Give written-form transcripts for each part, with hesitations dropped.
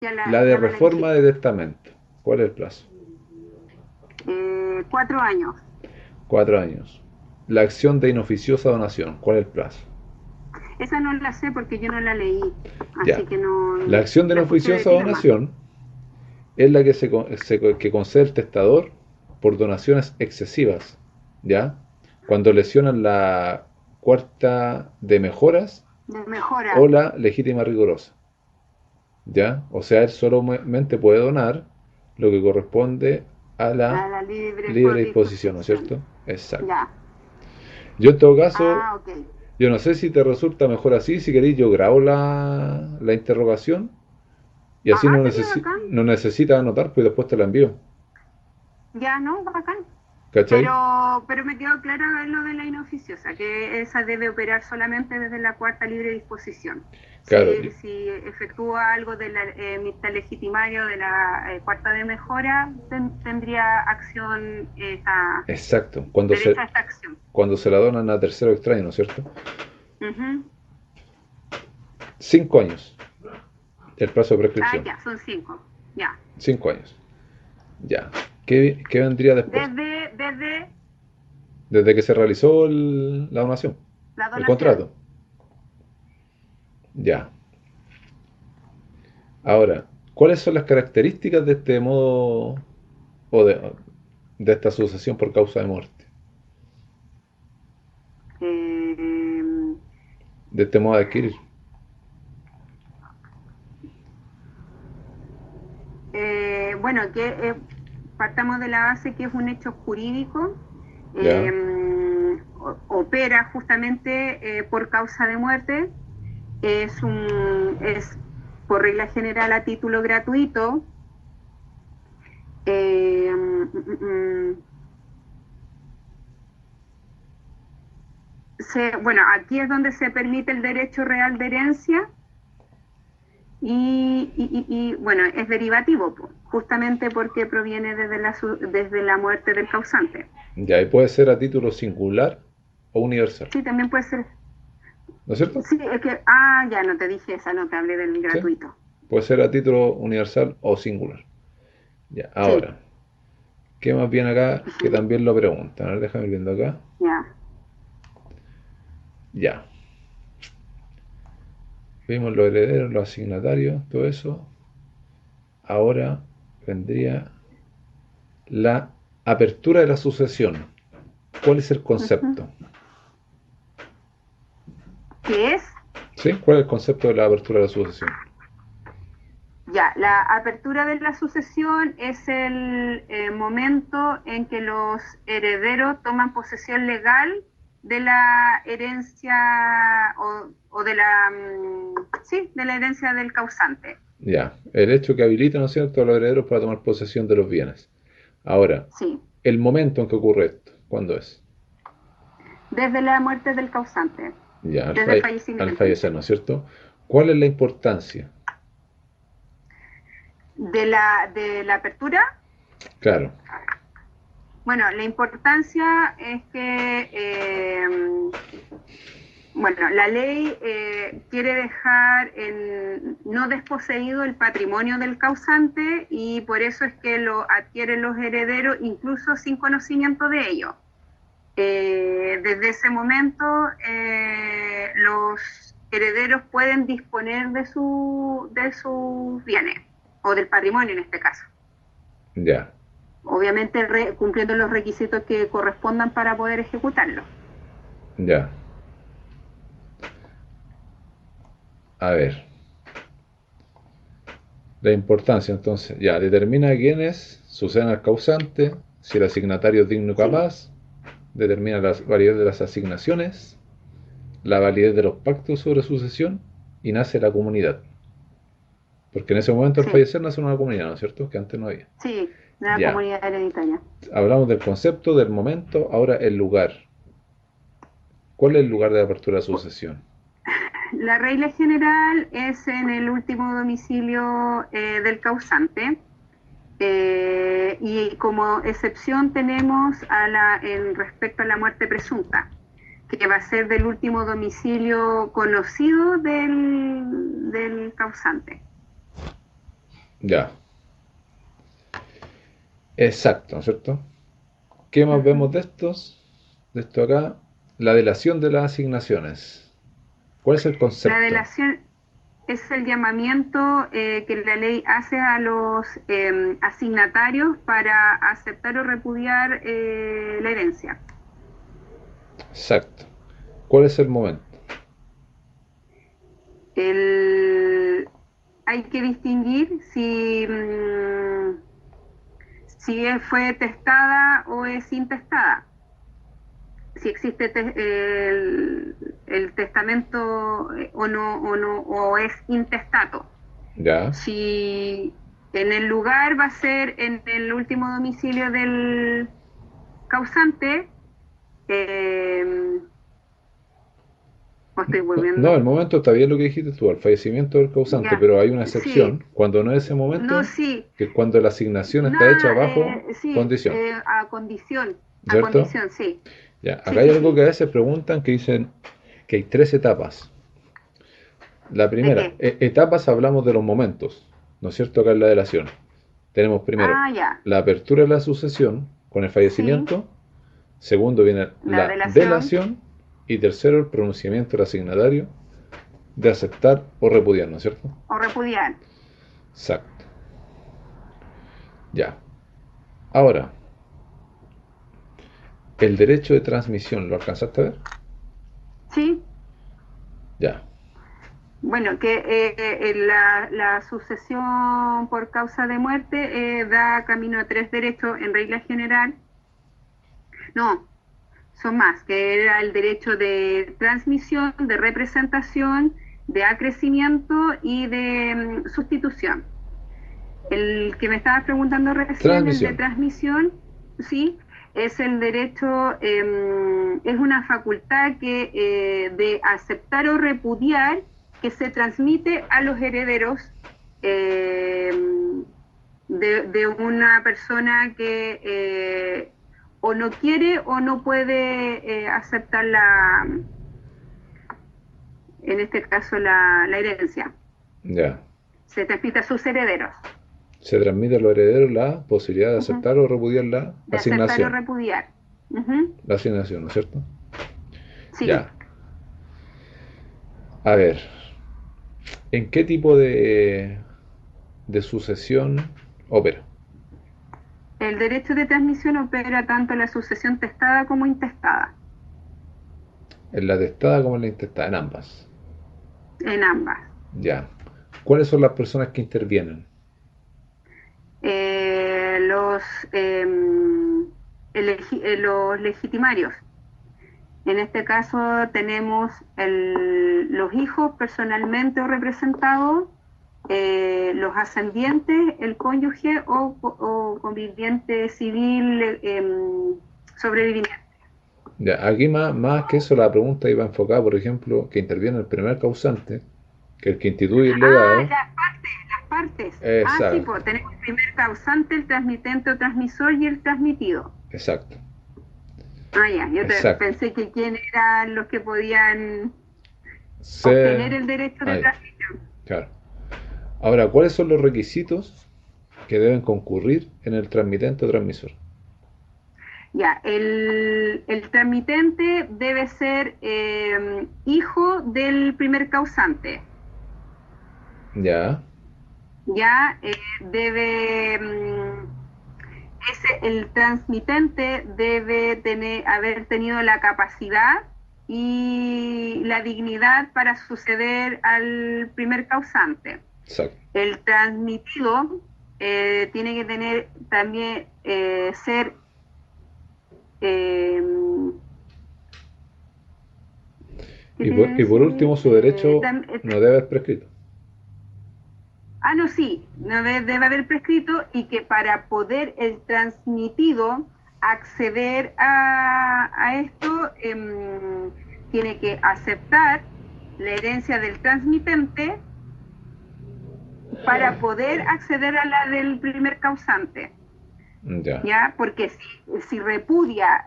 Ya La de ya me la reforma de dijiste. testamento. ¿Cuál es el plazo? 4 años. 4 años. La acción de inoficiosa donación. ¿Cuál es el plazo? Esa no la sé porque yo no la leí, Ya. así que La no acción de la escuché de inoficiosa ti nomás. donación es la que que concede el testador por donaciones excesivas, ¿ya? Cuando lesionan la cuarta de mejoras De o mejora la legítima rigurosa, ¿ya? O sea, él solamente puede donar lo que corresponde a a la la libre libre disposición, ¿no es disposición. cierto? Exacto. Ya. Yo en todo caso, Ah, ok. yo no sé si te resulta mejor así, si queréis yo grabo la interrogación y así Ah, sería bacán. no necesitas anotar, pues después te la envío. Ya, ¿no? Bacán. ¿Cachai? Pero me quedó claro lo de la inoficiosa, que esa debe operar solamente desde la cuarta libre disposición. Claro, Si efectúa algo de la mitad legitimario de la cuarta de mejora, tendría acción, exacto. derecho a esta acción. Cuando se la donan a tercero extraño, ¿no es cierto? Ujú. 5 años, el plazo de Ah, prescripción. ya, son 5. Ya. 5 años. Ya. ¿Qué vendría después? Desde Desde que se realizó la donación, la el donación. contrato. Ya. Ahora, ¿cuáles son las características de este modo o de esta sucesión por causa de muerte? Eh, De este modo de adquirir. bueno, partamos de la base que es un hecho jurídico, ¿Ya? opera justamente por causa de muerte, es por regla general a título gratuito. eh, mm, mm, mm, bueno, aquí es donde se permite el derecho real de herencia bueno, es derivativo, justamente porque proviene desde la muerte del causante. Ya, y puede ser a título singular o universal. Sí, también puede ser. ¿No es cierto? Sí, ya no te dije esa, no te hablé del Sí. gratuito. Puede ser a título universal o singular. Ya, Sí, ahora, ¿qué más viene acá? Que también lo preguntan. A ver, déjame ir viendo acá. ya. Ya. Vimos los herederos, los asignatarios, todo eso. Ahora vendría la apertura de la sucesión. ¿Cuál es el Ujú. concepto? ¿Qué es? ¿Sí? ¿Cuál es el concepto de la apertura de la sucesión? Ya, la apertura de la sucesión es el momento en que los herederos toman posesión legal de la herencia o de sí, de la herencia del causante. Ya, el hecho que habilita, ¿no es cierto?, a los herederos para tomar posesión de los bienes. Ahora, Sí, el momento en que ocurre esto, ¿cuándo es? desde la muerte del causante, Ya, desde el al fallecimiento. fallecer, ¿no es cierto? ¿Cuál es la importancia? De la apertura. Claro, Bueno, la importancia es que, bueno, la ley quiere dejar no desposeído el patrimonio del causante y por eso es que lo adquieren los herederos incluso sin conocimiento de ello. Desde ese momento, los herederos pueden disponer de sus bienes o del patrimonio en este caso. ya, Obviamente cumpliendo los requisitos que correspondan para poder ejecutarlo. ya. A ver, la importancia entonces, ya, determina quiénes suceden al causante, si el asignatario es digno y Sí, capaz, determina la validez de las asignaciones, la validez de los pactos sobre sucesión y nace la comunidad. Porque en ese momento al sí, fallecer nace una comunidad, ¿no es cierto? Que antes no había. sí, de la Ya, comunidad hereditaria. hablamos del concepto, del momento, ahora el lugar. ¿Cuál es el lugar de apertura de sucesión? La regla general es en el último domicilio del causante. Y como excepción tenemos en respecto a la muerte presunta, que va a ser del último domicilio conocido del causante. Ya, exacto, ¿no es cierto? ¿Qué más Ujú. vemos de estos? De esto acá, la delación de las asignaciones. ¿Cuál es el La concepto? delación es el llamamiento que la ley hace a los asignatarios para aceptar o repudiar la herencia. Exacto. ¿Cuál es el momento? El, hay que distinguir si fue testada o es intestada. Si existe el testamento o es intestato. Ya, Si en el lugar va a ser en el último domicilio del causante, eh, o estoy no, no, el volviendo, momento está bien lo que dijiste tú, el fallecimiento del causante, ya, pero hay una sí, excepción cuando no es ese no, momento, sí, que es cuando la asignación está hecha nada, bajo sí, condición, a ¿cierto? condición, sí, Ya, sí, acá hay sí, algo que sí, a veces preguntan que dicen que hay tres etapas. La ¿de primera, qué? etapas hablamos de los momentos, ¿no es cierto? Acá en la delación. Tenemos primero Ah, ya, la apertura de la sucesión con el sí, fallecimiento, segundo viene la la delación delación y tercero el pronunciamiento del asignatario de aceptar o repudiar, ¿no es cierto? o repudiar, Exacto. Ya. Ahora, el derecho de transmisión, ¿lo alcanzaste a ver? sí. Ya. Bueno, que la sucesión por causa de muerte da camino a tres derechos en regla general. No, son más, que era el derecho de transmisión, de representación, de acrecimiento y de sustitución. El que me estabas preguntando recién, el de Transmisión. transmisión, sí, es el derecho, es una facultad de aceptar o repudiar que se transmite a los herederos eh, de una persona que o no quiere o no puede aceptar en este caso, la herencia. Ya. Se transmite a sus herederos. Se transmite a los herederos la posibilidad de Ujú. aceptar o repudiar la De aceptar o asignación. repudiar. Ujú. La asignación, ¿no es cierto? Sí, Ya. A ver, ¿en qué tipo de sucesión opera? el derecho de transmisión opera tanto en la sucesión testada como intestada, En la testada como en la intestada, en ambas. en ambas. Ya. ¿Cuáles son las personas que intervienen? Los, los legitimarios. En este caso tenemos los hijos personalmente o representados, los ascendientes, el cónyuge o conviviente civil sobreviviente. Ya, aquí más que eso la pregunta iba enfocada, por ejemplo, que interviene el primer causante, que es el que instituye el Ah, legado. las partes. Ah, sí, Exacto, pues tenemos el primer causante, el transmitente o transmisor y el transmitido. exacto, Ah, ya, exacto. pensé que quién eran los que podían Se... obtener el derecho Ah, de ya, transmisión. claro. Ahora, ¿cuáles son los requisitos que deben concurrir en el transmitente o transmisor? Ya, el transmitente debe ser hijo del primer causante. Ya, Ya, el transmitente debe haber tenido la capacidad y la dignidad para suceder al primer causante. exacto. El transmitido tiene que tener también ser eh, ¿qué Y te iba a y por decir? último, su derecho no debe haber prescrito. No, sí, no debe haber prescrito y que para poder el transmitido acceder a esto, tiene que aceptar la herencia del transmitente para poder acceder a la del primer causante. Ya, ¿Ya? Porque si repudia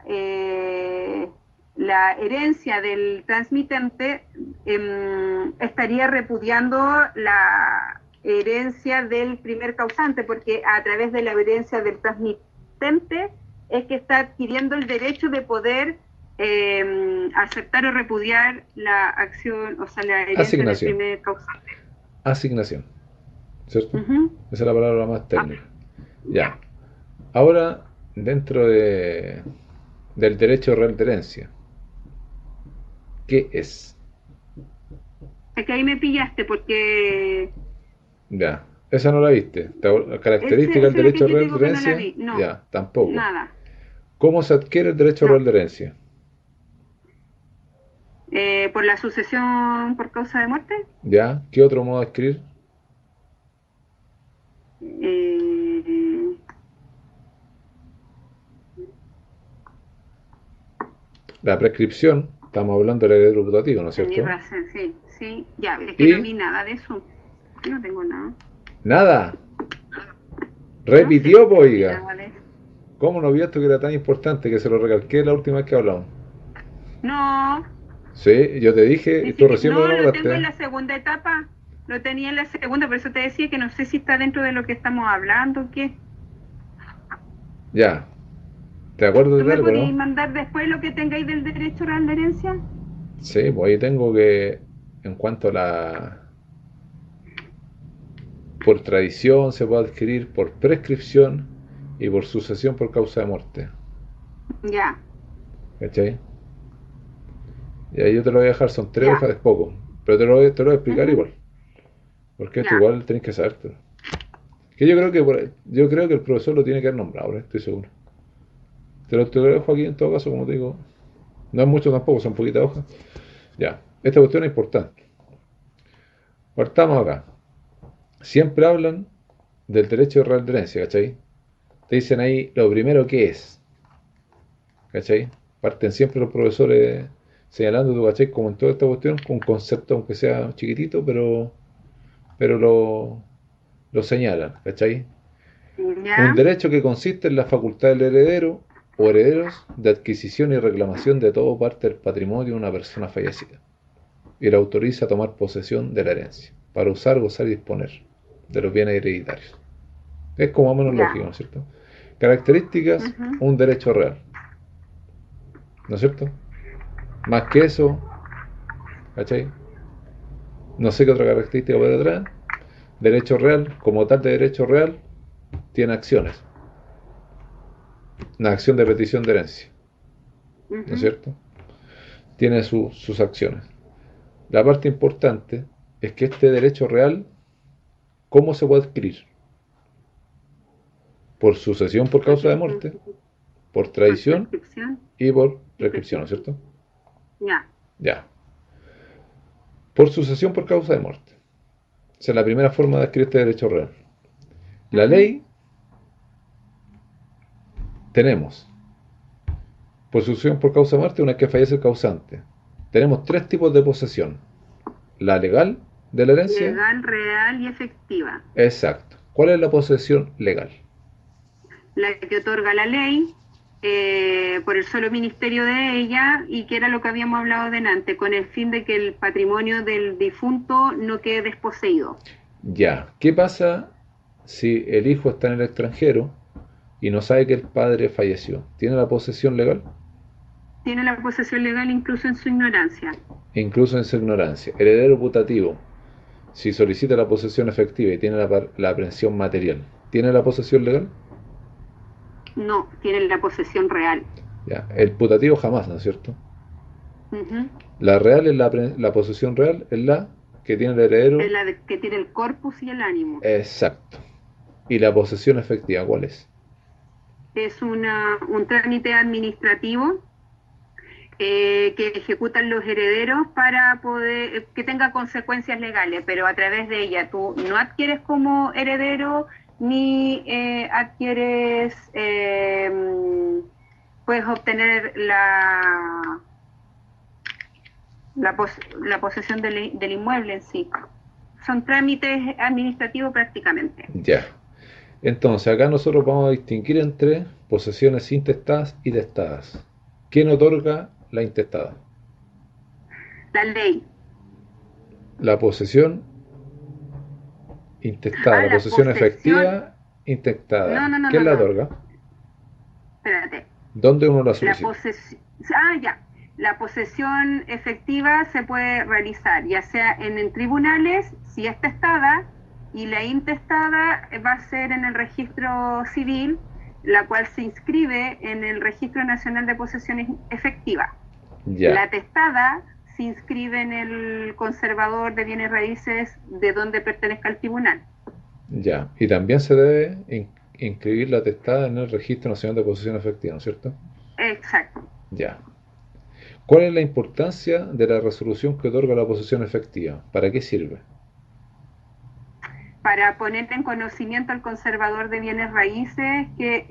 la herencia del transmitente, estaría repudiando herencia del primer causante, porque a través de la herencia del transmitente es que está adquiriendo el derecho de poder aceptar o repudiar la acción, o sea, la herencia del Asignación. primer causante. Asignación. ¿Cierto? Ujú. Esa es la palabra más técnica. Ya. Ya. Ahora, dentro del derecho real de herencia, ¿qué es? Es que ahí me pillaste porque Ya. Esa no la viste. Característica ese del es lo que derecho yo te real de digo que no la herencia, vi. No, ya, tampoco. nada. ¿Cómo se adquiere el derecho No. real de herencia? Por la sucesión por causa de muerte. ¿Ya? ¿Qué otro modo de escribir? Eh, La prescripción, estamos hablando del heredero putativo, ¿no es Tenés cierto? razón, sí, sí. Ya, es que no Y vi nada de eso. Yo no tengo nada. nada, No sé repitió, por qué no vi oiga. nada de eso. ¿Cómo no vio esto que era tan importante que se lo recalqué la última vez que hablamos? No, Sí, yo te dije, ni tú siquiera, recién me lo no, lo tengo en nombraste. la segunda etapa. Lo tenía en la segunda, por eso te decía que no sé si está dentro de lo que estamos hablando o qué. Ya, ¿te acuerdas ¿Tú de me algo, podías no? mandar después lo que tengáis del derecho real de herencia? Sí, pues ahí tengo que, en cuanto a por tradición se puede adquirir por prescripción y por sucesión por causa de muerte. Ya, ¿Cachai? Y ahí yo te lo voy a dejar, son tres ya, hojas, es poco. Pero te lo voy a explicar ujú, igual. Porque esto ya. igual tenés que sabértelo. Que yo creo que el profesor lo tiene que haber nombrado, estoy seguro. Te lo dejo aquí en todo caso, como te digo. No es mucho tampoco, son poquitas hojas. Ya, esta cuestión es importante. Partamos acá. Siempre hablan del derecho de real de herencia, ¿cachai? Te dicen ahí lo primero que es, ¿cachai? Parten siempre los profesores señalando, ¿tú cachai? Como en toda esta cuestión, con un concepto aunque sea chiquitito, pero lo señalan, ¿cachai? Un Ya, derecho que consiste en la facultad del heredero o herederos de adquisición y reclamación de todo parte del patrimonio de una persona fallecida y le autoriza a tomar posesión de la herencia para usar, gozar y disponer de los bienes hereditarios. Es como más o menos ya. lógico, ¿no es cierto? Características, Ujú. un derecho real, ¿no es cierto? Más que eso, ¿cachai? No sé qué otra característica puede traer. Derecho real, como tal de derecho real, tiene acciones. Una acción de petición de herencia, ¿no es Ujú. cierto? Tiene sus acciones. La parte importante es que este derecho real, ¿cómo se puede adquirir? Por sucesión por causa de muerte, por Por tradición prescripción y por y prescripción, ¿no es prescripción. cierto? Ya. Ya. Por sucesión por causa de muerte. Esa es la primera forma de adquirir este derecho real. La Ujú. ley tenemos por sucesión por causa de muerte una vez que fallece el causante. Tenemos tres tipos de posesión. La legal de la herencia. Legal, real y efectiva. Exacto. ¿Cuál es la posesión legal? La que otorga la ley por el solo ministerio de ella y que era lo que habíamos hablado delante, con el fin de que el patrimonio del difunto no quede desposeído. Ya. ¿Qué pasa si el hijo está en el extranjero y no sabe que el padre falleció? ¿Tiene la posesión legal? Tiene la posesión legal incluso en su ignorancia. Incluso en su ignorancia. Heredero putativo. Si solicita la posesión efectiva y tiene la aprehensión material, ¿tiene la posesión legal? No, tiene la posesión real. Ya. El putativo jamás, ¿no es cierto? Ujú. La real es la posesión real, es la que tiene el heredero. Es la que tiene el corpus y el ánimo. Exacto. ¿Y la posesión efectiva cuál es? Es un trámite administrativo que ejecutan los herederos para poder que tenga consecuencias legales, pero a través de ella tú no adquieres como heredero ni adquieres, puedes obtener la posesión del inmueble en sí. Son trámites administrativos prácticamente. Ya. Entonces, acá nosotros vamos a distinguir entre posesiones intestadas y testadas. ¿Quién otorga la intestada? La ley, La posesión Intestada, la La posesión posesión, efectiva intestada. no, no, no, ¿Quién no, la no, otorga? espérate. ¿Dónde uno la La solicita? posesión, ya. La posesión efectiva se puede realizar ya sea en tribunales, si es testada, y la intestada va a ser en el registro civil, la cual se inscribe en el Registro Nacional de Posesiones Efectivas. Ya, La testada se inscribe en el conservador de bienes raíces de donde pertenezca al tribunal. ya. Y también se debe inscribir la atestada en el Registro Nacional de Posesión Efectiva, ¿no es cierto? Exacto. Ya. ¿Cuál es la importancia de la resolución que otorga la posesión efectiva? ¿Para qué sirve? Para poner en conocimiento al conservador de bienes raíces que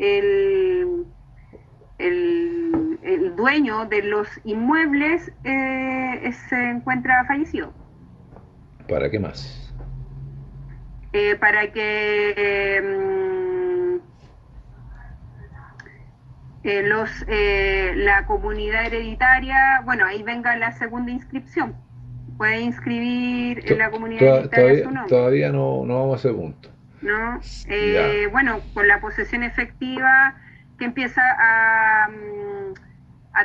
el dueño de los inmuebles se encuentra fallecido. ¿Para qué más? Para que la comunidad hereditaria, bueno, ahí venga la segunda inscripción. Puede inscribir en la comunidad hereditaria Todavía, su nombre, todavía no vamos a ese punto. ¿no? Ya, Bueno, con la posesión efectiva que empieza a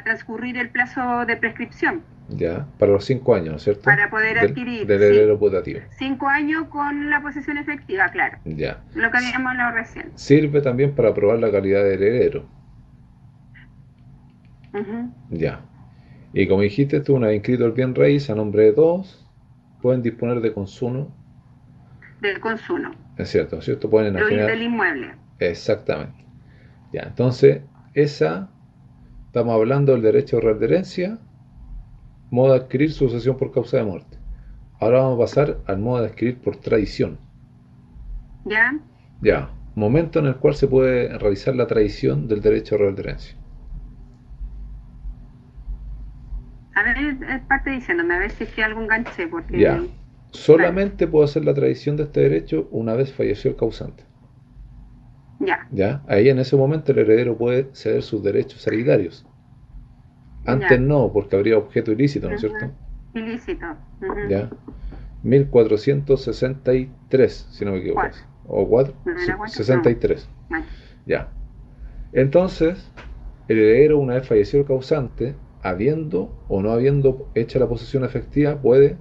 transcurrir el plazo de prescripción ya. Para los 5 años, ¿no es cierto? para poder adquirir, Del sí, heredero putativo. 5 años con la posesión efectiva, claro, Ya. lo que habíamos hablado recién. Sirve también para probar la calidad del heredero. Ujú. Ya. Y como dijiste tú, una vez inscrito el bien raíz a nombre de todos, pueden disponer de consumo, Del consumo, es cierto, ¿no es cierto? Pueden enajenar. del inmueble. Exactamente. Ya, entonces, estamos hablando del derecho real de herencia, modo de adquirir sucesión por causa de muerte. Ahora vamos a pasar al modo de adquirir por tradición. ¿Ya? Ya, momento en el cual se puede realizar la tradición del derecho real de herencia. A ver, parte diciéndome, a ver si es que algo enganché, Ya, porque, dale, solamente puedo hacer la tradición de este derecho una vez falleció el causante. ya, Ya, ahí en ese momento el heredero puede ceder sus derechos hereditarios. Antes ya. no, porque habría objeto ilícito, ¿no es Ujú. cierto? Ilícito. Ujú. Ya, 1463, si no me equivoco. Cuatro. O 4, ¿No era cuatro? No. 63. Bueno. Ya. Entonces, el heredero, una vez fallecido el causante, habiendo o no habiendo hecha la posesión efectiva, puede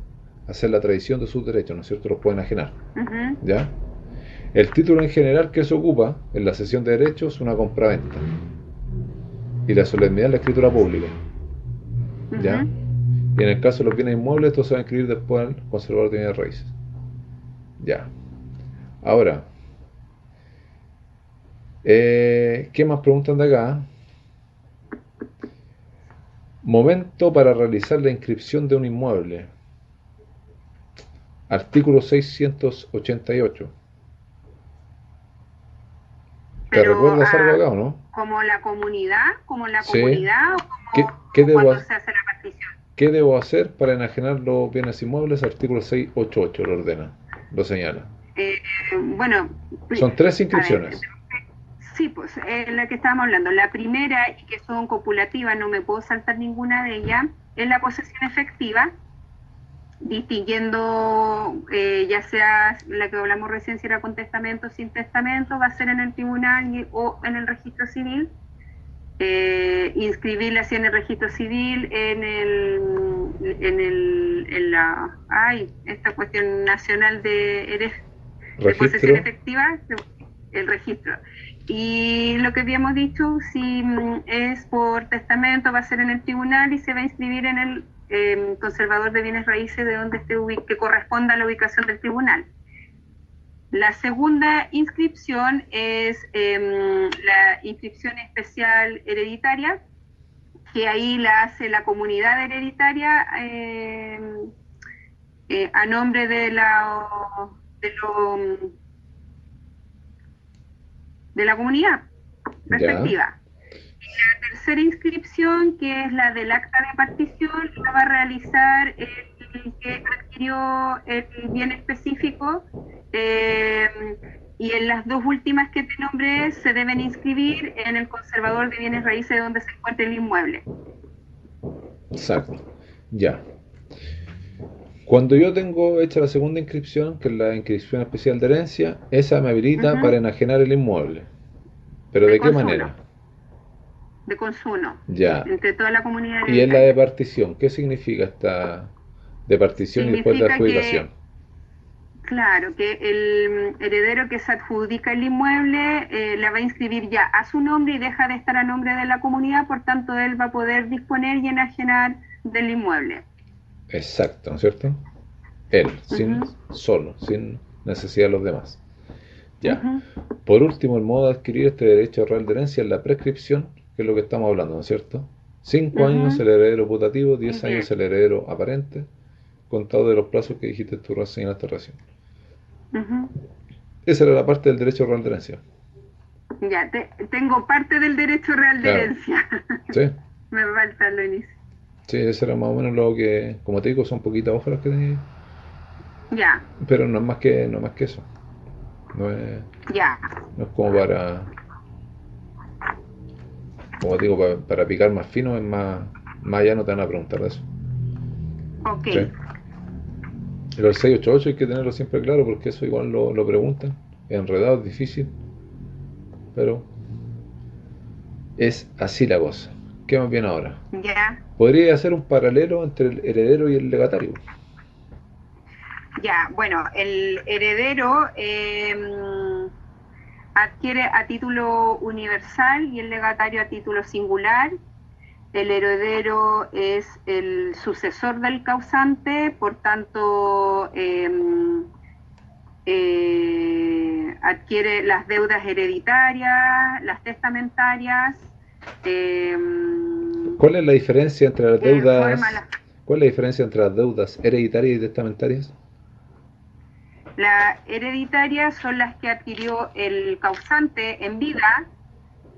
hacer la tradición de sus derechos, ¿no es cierto? Los pueden enajenar. Ujú. ¿Ya? El título en general que se ocupa en la cesión de derechos es una compraventa. Y la solemnidad es la escritura pública. ¿Ya? Ujú. Y en el caso de los bienes inmuebles, esto se va a inscribir después al conservador de bienes raíces. Ya. Ahora, ¿qué más preguntan de acá? Momento para realizar la inscripción de un inmueble. Artículo 688. ¿Te Pero recuerdas algo acá o no? como la Sí. comunidad ¿Qué, qué o debo, cuando ha- se hace la partición. qué debo hacer para enajenar los bienes inmuebles? Artículo 688 lo ordena, lo señala. Eh, bueno, Son 3 a ver, inscripciones. sí, pues la que estábamos hablando, la primera y que son copulativas, no me puedo saltar ninguna de ellas, es la posesión efectiva, distinguiendo ya sea la que hablamos recién, si era con testamento o sin testamento, va a ser en el tribunal o en el registro civil. Inscribirla así en el registro civil, esta cuestión nacional de posesión Registro. efectiva, el registro. Y lo que habíamos dicho, si es por testamento, va a ser en el tribunal y se va a inscribir en el conservador de bienes raíces de donde que corresponda a la ubicación del tribunal. La segunda inscripción es la inscripción especial hereditaria, que ahí la hace la comunidad hereditaria a nombre de la comunidad Ya. respectiva. La tercera inscripción, que es la del acta de partición, la va a realizar el que adquirió el bien específico, eh, y en las dos últimas que te nombré se deben inscribir en el conservador de bienes raíces donde se encuentre el inmueble. Exacto. Ya. Cuando yo tengo hecha la segunda inscripción, que es la inscripción especial de herencia, esa me habilita para Ujú. enajenar el inmueble. ¿Pero De de qué consumo, manera? de consumo, Ya. entre toda la comunidad Y es la de hereditaria. partición. ¿Qué significa esta de partición y después de Significa adjudicación? que, claro, que el heredero que se adjudica el inmueble la va a inscribir ya a su nombre y deja de estar a nombre de la comunidad, por tanto él va a poder disponer y enajenar del inmueble. Exacto, ¿no es cierto? Él, sin Ujú, solo, sin necesidad de los demás. Ya. ujú, Por último, el modo de adquirir este derecho real de herencia es la prescripción, que es lo que estamos hablando, ¿no es cierto? 5 años ujú. el heredero putativo, Muy 10 años bien. el heredero aparente, contado de los plazos que dijiste tú recién en esta oración. Ujú. Esa era la parte del derecho real de herencia. Ya, tengo parte del derecho real de Claro, herencia. sí, Me falta lo inicio. sí, eso era más o menos lo que, como te digo, son poquitas hojas las que tenía, Ya, pero no es más que eso. No es, ya. no es como te digo, para picar más fino, es más allá no te van a preguntar de eso. Ok. Sí. Pero el 688 hay que tenerlo siempre claro porque eso igual lo preguntan. Es enredado, es difícil, pero es así la cosa. ¿Qué más bien ahora? Ya, Podría hacer un paralelo entre el heredero y el legatario. ya. Bueno, el heredero adquiere a título universal y el legatario a título singular. El heredero es el sucesor del causante, por tanto, adquiere las deudas hereditarias, las testamentarias, eh, ¿Cuál es la diferencia entre las forma deudas? ¿Cuál es la diferencia entre las deudas hereditarias y testamentarias? las hereditarias son las que adquirió el causante en vida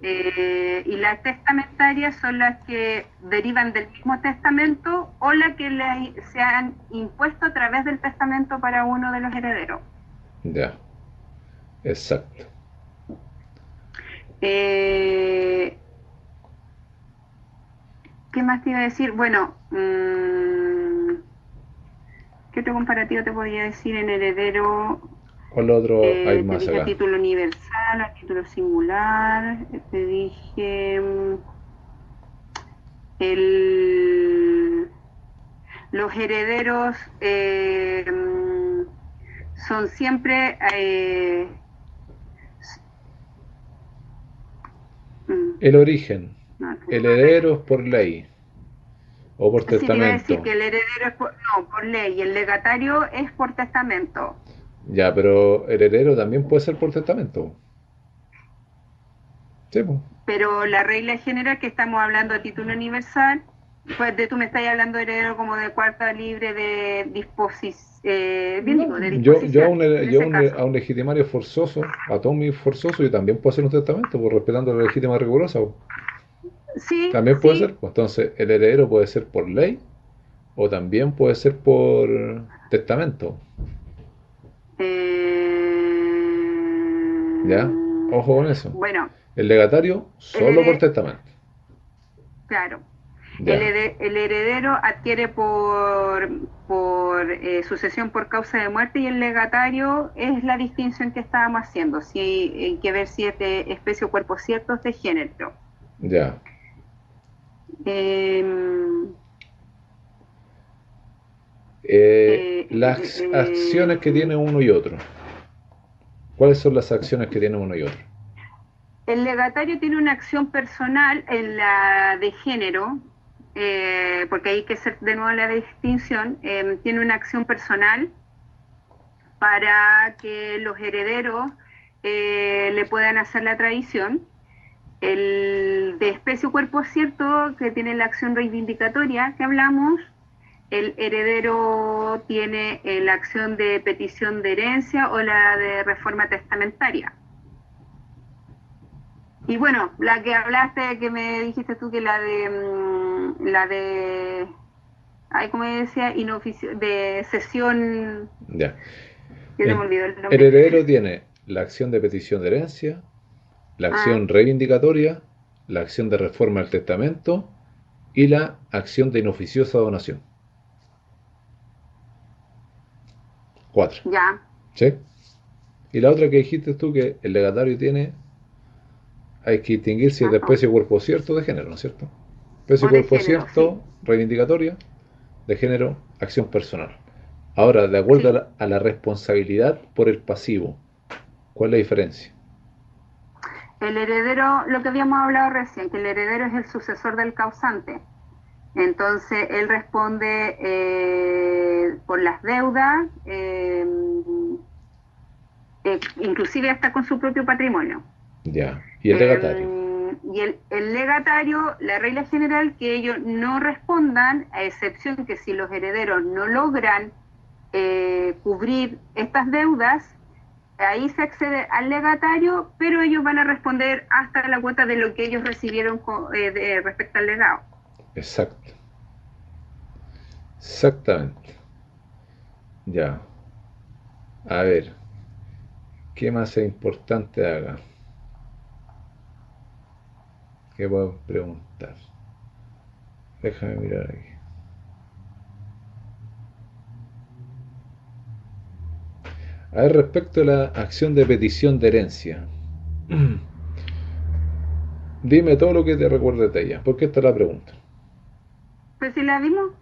y las testamentarias son las que derivan del mismo testamento o las que se han impuesto a través del testamento para uno de los herederos. Ya, exacto. Eh, ¿Qué más te iba a decir? Bueno, ¿qué otro comparativo te podría decir en heredero? ¿Cuál otro hay Te más dije a acá? título universal, a título singular, te dije el, los herederos son siempre, mm, El origen. no, El heredero es por ley o por sí, te iba a decir testamento. que el heredero es no, por ley y el legatario es por testamento. Ya, pero el heredero también puede ser por testamento. Sí, pues. Pero la regla general que estamos hablando a título universal, pues tú me estás hablando de heredero como de cuarta libre de disposición, bien No, digo, de yo a disposición, un, en yo a ese un, a caso. un legitimario forzoso, a Tommy forzoso, yo también puedo hacer un testamento, pues respetando la legítima rigurosa, pues. Sí, También puede ser, sí. pues. Entonces, el heredero puede ser por ley o también puede ser por testamento. ¿Ya? Eh, Ojo con eso. bueno, El legatario el solo por heredero, testamento. claro, Ya. el heredero adquiere por sucesión por causa de muerte y el legatario es la distinción que estábamos haciendo. Si hay que ver si es de especie o cuerpo cierto, es de género. Ya. Eh, Las acciones que tiene uno y otro. ¿Cuáles son las acciones que tiene uno y otro? el legatario tiene una acción personal en la de género, porque hay que hacer de nuevo la distinción, tiene una acción personal para que los herederos le puedan hacer la tradición. El de especie o cuerpo cierto, que tiene la acción reivindicatoria que hablamos, el heredero tiene la acción de petición de herencia o la de reforma testamentaria. Y bueno, la que hablaste, que me dijiste tú que ay, como decía, de sesión, Ya. que se me olvidó el El nombre. heredero tiene la acción de petición de herencia, la Ah, acción reivindicatoria, la acción de reforma del testamento y la acción de inoficiosa donación. 4. Ya, ¿Sí? Y la otra que dijiste tú, que el legatario tiene, hay que distinguir si es de ajá. especie, cuerpo cierto o de género, ¿no es cierto? Especie, O de cuerpo género, sí, cierto, reivindicatoria, de género, acción personal. Ahora, de acuerdo a sí. la responsabilidad por el pasivo, ¿cuál es la diferencia? El heredero, lo que habíamos hablado recién, que el heredero es el sucesor del causante. Entonces, él responde por las deudas, inclusive hasta con su propio patrimonio. Ya. Y el legatario. Y el legatario, la regla general, que ellos no respondan, a excepción que si los herederos no logran cubrir estas deudas, ahí se accede al legatario, pero ellos van a responder hasta la cuota de lo que ellos recibieron respecto al legado. Exacto. Exactamente. Ya. A ver, ¿qué más es importante haga? ¿Qué puedo preguntar? Déjame mirar aquí. A ver, respecto a la acción de petición de herencia. Dime todo lo que te recuerdes de ella, porque esta es la pregunta. Pues si la vimos,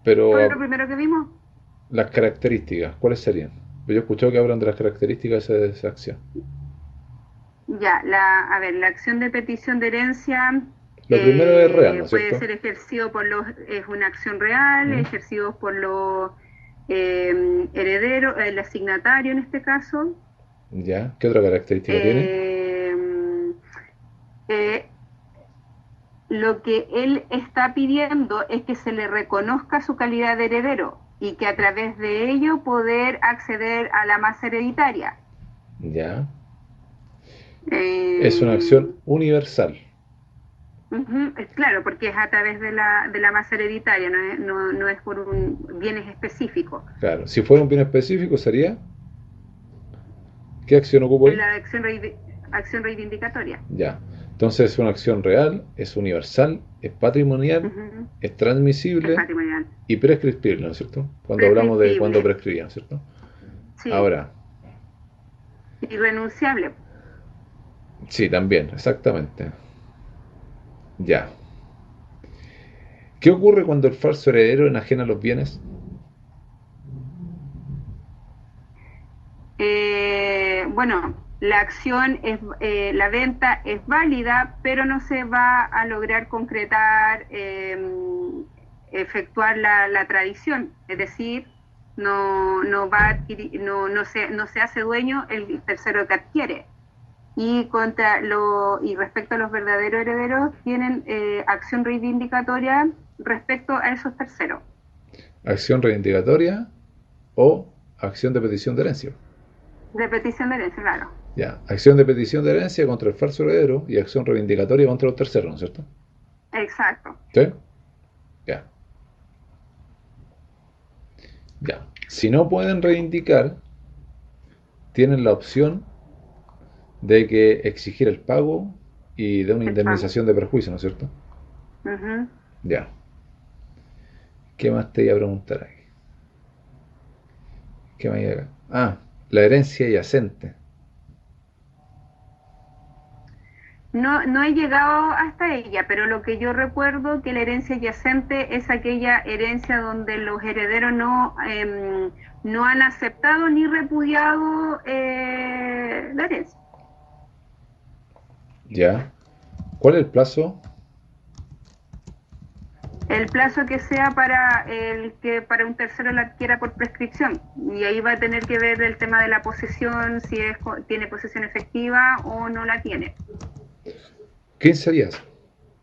Pero fue lo primero que vimos. las características, ¿cuáles serían? Yo he escuchado que hablan de las características de esa acción. Ya, a ver, la acción de petición de herencia Lo primero es real, ¿no es puede cierto? ser ejercido por los, es una acción real, ¿Mm? ejercido por los herederos, el asignatario en este caso. ¿Ya? ¿Qué otra característica tiene? Eh, eh, lo que él está pidiendo es que se le reconozca su calidad de heredero y que a través de ello poder acceder a la masa hereditaria. ¿Ya? Es una acción Eh, universal. Es claro, porque es a través de la masa hereditaria, no es por un bienes específicos. Claro. Si fuera un bien específico, sería. ¿Qué acción ocupo Es ahí? la acción reivindicatoria. Ya. Entonces es una acción real, es universal, es patrimonial, Ujú. es Es transmisible patrimonial. y prescriptible, ¿no es cierto? Cuando hablamos de cuando Prescriptible, prescribía, ¿no es cierto? sí. Ahora, Irrenunciable. sí, también, exactamente. Ya. ¿Qué ocurre cuando el falso heredero enajena los bienes? Bueno, la acción es, la venta es válida, pero no se va a lograr concretar, efectuar la tradición, es decir, no va a adquirir, no se hace dueño el tercero que adquiere. Y respecto a los verdaderos herederos, tienen acción reivindicatoria respecto a esos terceros. Acción reivindicatoria o acción de petición de herencia. De petición de herencia, claro. Ya, acción de petición de herencia contra el falso heredero y acción reivindicatoria contra los terceros, ¿no es cierto? Exacto. ¿Sí? Ya, ya. Si no pueden reivindicar, tienen la opción de que exigir el pago y de una El pago. indemnización de perjuicio, ¿no es cierto? Ujú. Ya. ¿Qué más te iba a preguntar aquí? ¿Qué más iba acá? Ah, la herencia yacente. No he llegado hasta ella, pero lo que yo recuerdo que la herencia yacente es aquella herencia donde los herederos no han aceptado ni repudiado la herencia. Ya. ¿Cuál es el plazo? El plazo que sea para el que para un tercero la adquiera por prescripción. Y ahí va a tener que ver el tema de la posesión, si tiene posesión efectiva o no la tiene. 15 días.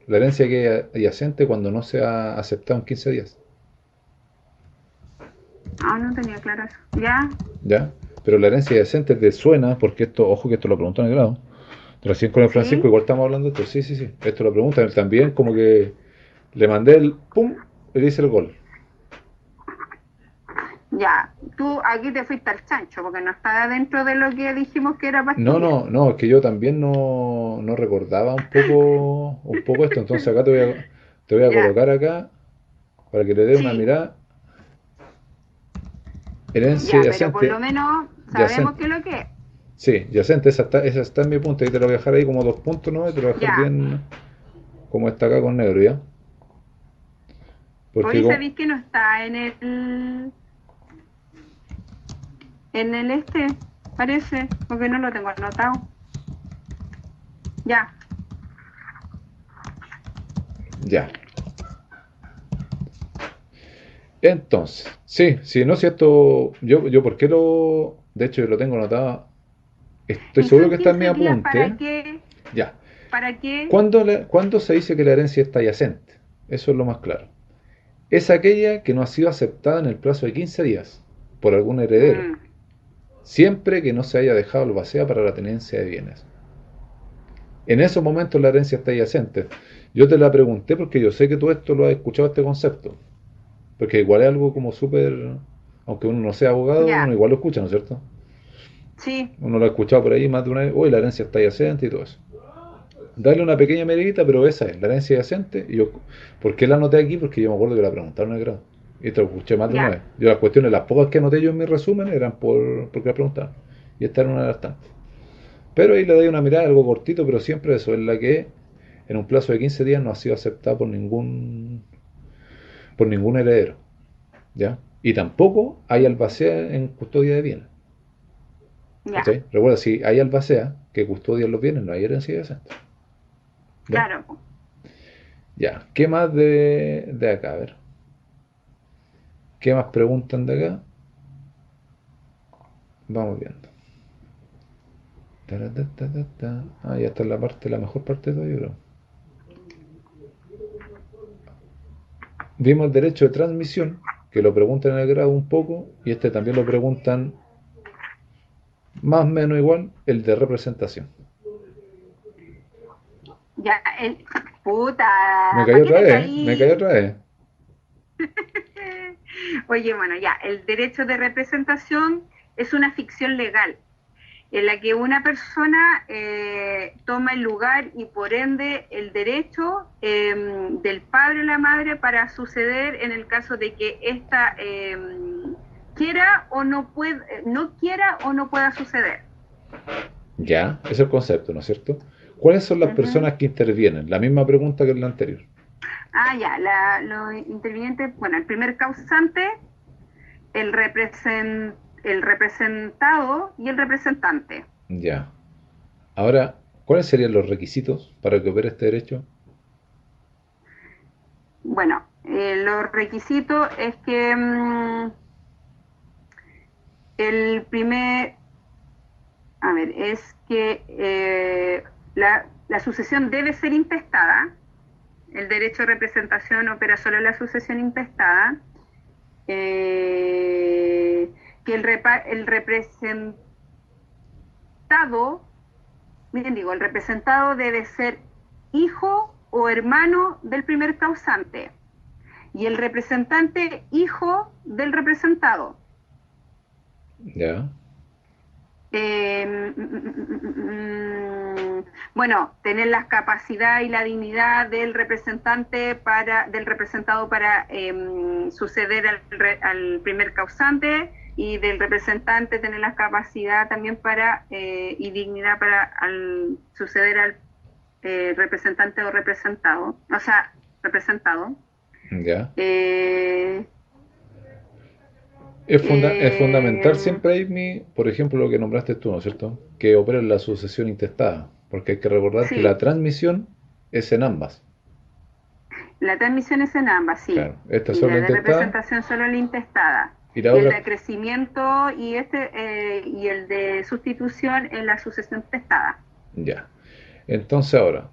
La herencia que es yacente cuando no se ha aceptado en 15 días. Ah, no tenía claro eso. ¿Ya? ¿Ya? Pero la herencia yacente te suena, porque esto, ojo que esto lo preguntan en el grado. Recién con el Francisco ¿Sí? igual estamos hablando de esto. Sí, sí, sí. Esto lo preguntan él también, como que le mandé el pum, le dice el gol. Ya. Tú aquí te fuiste al chancho, porque no está dentro de lo que dijimos que era para No, estudiar. no, no, es que yo también no recordaba un poco esto, entonces acá te voy a Ya. colocar acá para que le dé una Sí. mirada. Herencia Ya, pero por lo yacente, menos sabemos yacente. qué es lo que es. Sí, yacente, esa está en mi punto. Y te lo voy a dejar ahí como 2 puntos, ¿no? Y te lo voy a dejar Ya. bien como está acá con negro, ¿ya? Porque Hoy como, sabéis que no está en el parece, porque no lo tengo anotado. Ya, ya. Entonces, sí, sí, no es cierto. Yo, ¿por qué lo...? De hecho, yo lo tengo anotado. Estoy y seguro son que está en mi 15 días apunte. Ya. para qué, ¿Cuándo se dice que la herencia está yacente? Eso es lo más claro. Es aquella que no ha sido aceptada en el plazo de 15 días por algún heredero, mm, siempre que no se haya dejado albacea para la tenencia de bienes. En esos momentos la herencia está yacente. Yo te la pregunté porque yo sé que tú esto lo has escuchado, este concepto. Porque igual es algo como súper... Aunque uno no sea abogado, uno ya, igual lo escucha, ¿no es cierto? sí, Uno lo ha escuchado por ahí más de una vez. Uy, la herencia está yacente y todo eso. Darle una pequeña medidita, pero esa es la herencia yacente. Y yo, ¿por qué la anoté aquí? Porque yo me acuerdo que la preguntaron en el grado. Y te lo escuché más de una ya, vez. Yo las cuestiones, las pocas que anoté yo en mi resumen, eran porque la preguntaban. Y esta era una de las tantas. Pero ahí le doy una mirada, algo cortito, pero siempre eso, es la que en un plazo de 15 días no ha sido aceptada por ningún heredero. ¿Ya? Y tampoco hay albacea en custodia de bienes. ya, ¿Cachai? Recuerda, si hay albacea que custodia los bienes, no hay herencia yacente. ¿Ya? claro, po. Ya. ¿Qué más de acá? A ver. ¿Qué más preguntan de acá? Vamos viendo. Ah, ya está la parte, la mejor parte de todo, yo creo. Vimos el derecho de transmisión, que lo preguntan en el grado un poco, y este también lo preguntan más o menos igual, el de representación. Ya, Me puta, cayó ¿para qué otra te vez, ¿eh? Me cayó caí? otra vez. Oye, bueno, ya, el derecho de representación es una ficción legal en la que una persona toma el lugar y por ende el derecho del padre o la madre para suceder en el caso de que ésta quiera o no pueda, no quiera o no pueda suceder. Ya, ese es el concepto, ¿no es cierto? ¿Cuáles son las Ujú. personas que intervienen? La misma pregunta que en la anterior. Ah, ya, los intervinientes, bueno, el primer causante, el representado y el representante. Ya. Ahora, ¿cuáles serían los requisitos para que opere este derecho? Bueno, los requisitos es que el primer, a ver, es que la sucesión debe ser intestada. El derecho de representación opera solo en la sucesión intestada. Que el representado, miren, digo, el representado debe ser hijo o hermano del primer causante y el representante hijo del representado. Ya. Eh, mm, mm, mm, bueno, tener la capacidad y la dignidad del del representado para suceder al primer causante y del representante tener la capacidad también para y dignidad para suceder al representante o representado, o sea, representado. Ya. Eh, Es fundamental eh, siempre, Amy, por ejemplo, lo que nombraste tú, ¿no es cierto? Que opere la sucesión intestada, porque hay que recordar que la sí, transmisión es en ambas. la transmisión es en ambas, sí. Claro, esta es Y solo la la de intestada representación solo la intestada. y la Y el de otra, acrecimiento y el de sustitución en la sucesión testada. ya. Entonces ahora,